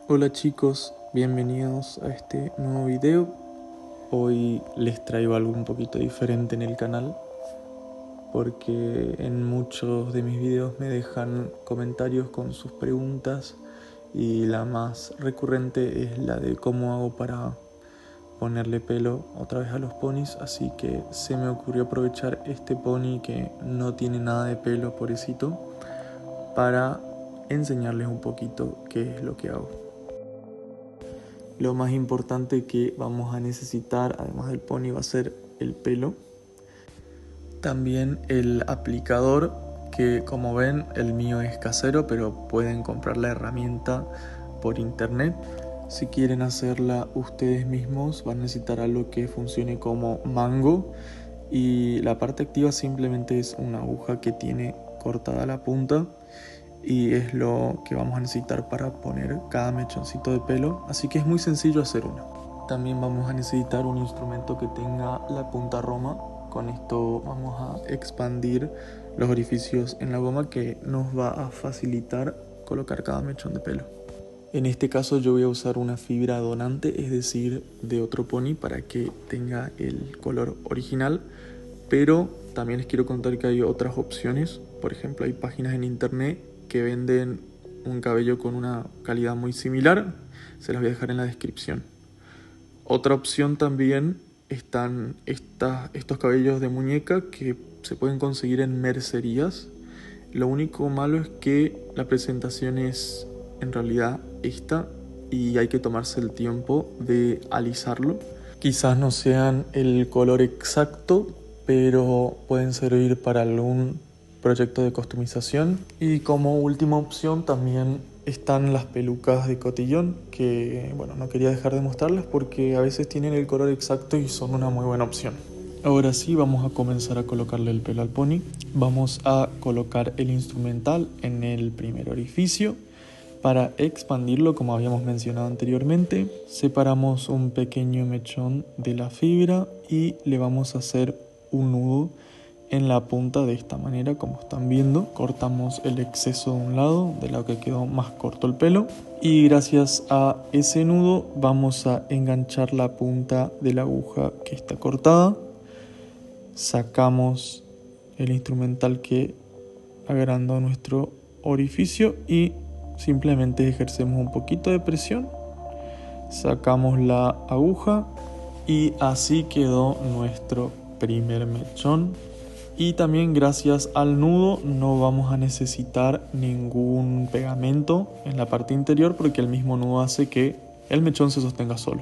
Hola chicos, bienvenidos a este nuevo video. Hoy les traigo algo un poquito diferente en el canal porque en muchos de mis videos me dejan comentarios con sus preguntas y la más recurrente es la de cómo hago para ponerle pelo otra vez a los ponis, así que se me ocurrió aprovechar este pony que no tiene nada de pelo, pobrecito, para enseñarles un poquito qué es lo que hago. Lo más importante que vamos a necesitar, además del pony, va a ser el pelo. También el aplicador, que como ven el mío es casero, pero pueden comprar la herramienta por internet. Si quieren hacerla ustedes mismos van a necesitar algo que funcione como mango, y la parte activa simplemente es una aguja que tiene cortada la punta y es lo que vamos a necesitar para poner cada mechoncito de pelo, así que es muy sencillo hacer uno. También vamos a necesitar un instrumento que tenga la punta roma. Con esto vamos a expandir los orificios en la goma, que nos va a facilitar colocar cada mechón de pelo. En este caso yo voy a usar una fibra donante, es decir, de otro pony, para que tenga el color original, pero también les quiero contar que hay otras opciones. Por ejemplo, hay páginas en internet que venden un cabello con una calidad muy similar, se las voy a dejar en la descripción. Otra opción también están estos cabellos de muñeca que se pueden conseguir en mercerías. Lo único malo es que la presentación es en realidad esta y hay que tomarse el tiempo de alisarlo. Quizás no sean el color exacto, pero pueden servir para algún proyecto de customización. Y como última opción también están las pelucas de cotillón, que bueno, no quería dejar de mostrarlas porque a veces tienen el color exacto y son una muy buena opción. Ahora sí, vamos a comenzar a colocarle el pelo al pony. Vamos a colocar el instrumental en el primer orificio. Para expandirlo, como habíamos mencionado anteriormente, separamos un pequeño mechón de la fibra y le vamos a hacer un nudo en la punta de esta manera, como están viendo. Cortamos el exceso de un lado, de lado que quedó más corto el pelo, y gracias a ese nudo vamos a enganchar la punta de la aguja que está cortada. Sacamos el instrumental que agrandó nuestro orificio y simplemente ejercemos un poquito de presión, sacamos la aguja y así quedó nuestro primer mechón. Y también gracias al nudo no vamos a necesitar ningún pegamento en la parte interior, porque el mismo nudo hace que el mechón se sostenga solo.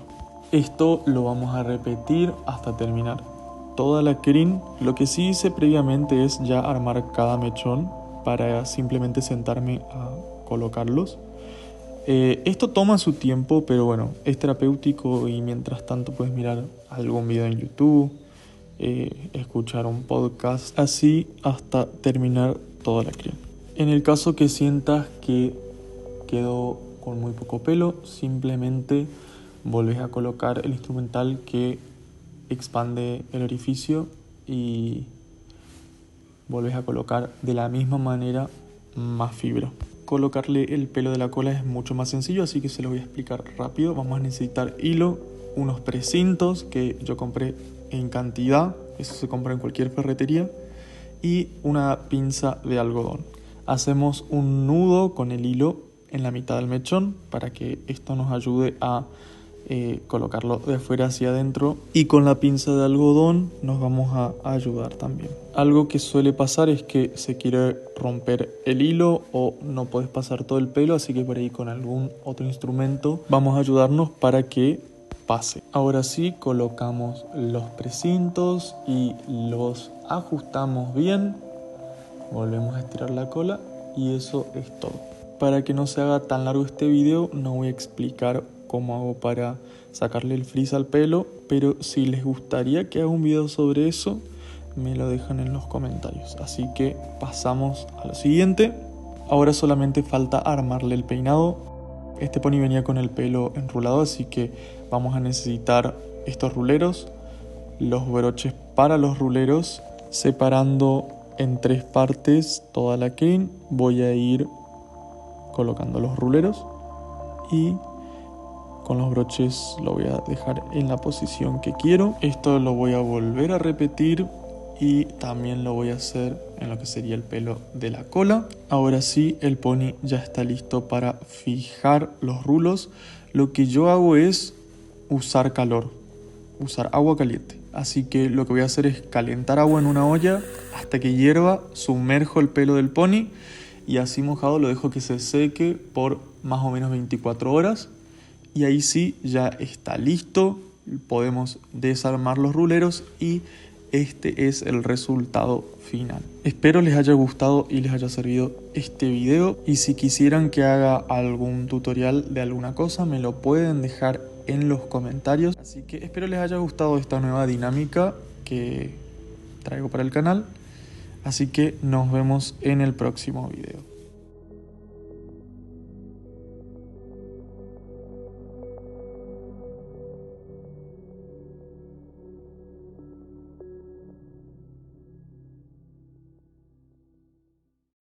Esto lo vamos a repetir hasta terminar toda la crin. Lo que sí hice previamente es ya armar cada mechón para simplemente sentarme a colocarlos. Esto toma su tiempo, pero bueno, es terapéutico y mientras tanto puedes mirar algún video en YouTube, escuchar un podcast, así hasta terminar toda la crin. En el caso que sientas que quedó con muy poco pelo, simplemente volvés a colocar el instrumental que expande el orificio y volvés a colocar de la misma manera más fibra. Colocarle el pelo de la cola es mucho más sencillo, así que se lo voy a explicar rápido. Vamos a necesitar hilo, unos precintos que yo compré en cantidad, eso se compra en cualquier ferretería, y una pinza de algodón. Hacemos un nudo con el hilo en la mitad del mechón para que esto nos ayude a colocarlo de afuera hacia adentro, y con la pinza de algodón nos vamos a ayudar también. Algo que suele pasar es que se quiere romper el hilo o no puedes pasar todo el pelo, así que por ahí con algún otro instrumento vamos a ayudarnos para que pase. Ahora sí, colocamos los precintos y los ajustamos bien, volvemos a estirar la cola y eso es todo. Para que no se haga tan largo este video, no voy a explicar cómo hago para sacarle el frizz al pelo, pero si les gustaría que haga un video sobre eso, me lo dejan en los comentarios. Así que pasamos a lo siguiente. Ahora solamente falta armarle el peinado. Este pony venía con el pelo enrulado, así que vamos a necesitar estos ruleros, los broches para los ruleros, separando en 3 partes toda la crin. Voy a ir colocando los ruleros y con los broches lo voy a dejar en la posición que quiero. Esto lo voy a volver a repetir y también lo voy a hacer en lo que sería el pelo de la cola. Ahora sí, el pony ya está listo para fijar los rulos. Lo que yo hago es usar calor, usar agua caliente. Así que lo que voy a hacer es calentar agua en una olla hasta que hierva, sumerjo el pelo del pony y así mojado lo dejo que se seque por más o menos 24 horas. Y ahí sí ya está listo, podemos desarmar los ruleros y este es el resultado final. Espero les haya gustado y les haya servido este video, y si quisieran que haga algún tutorial de alguna cosa me lo pueden dejar en los comentarios. Así que espero les haya gustado esta nueva dinámica que traigo para el canal. Así que nos vemos en el próximo video.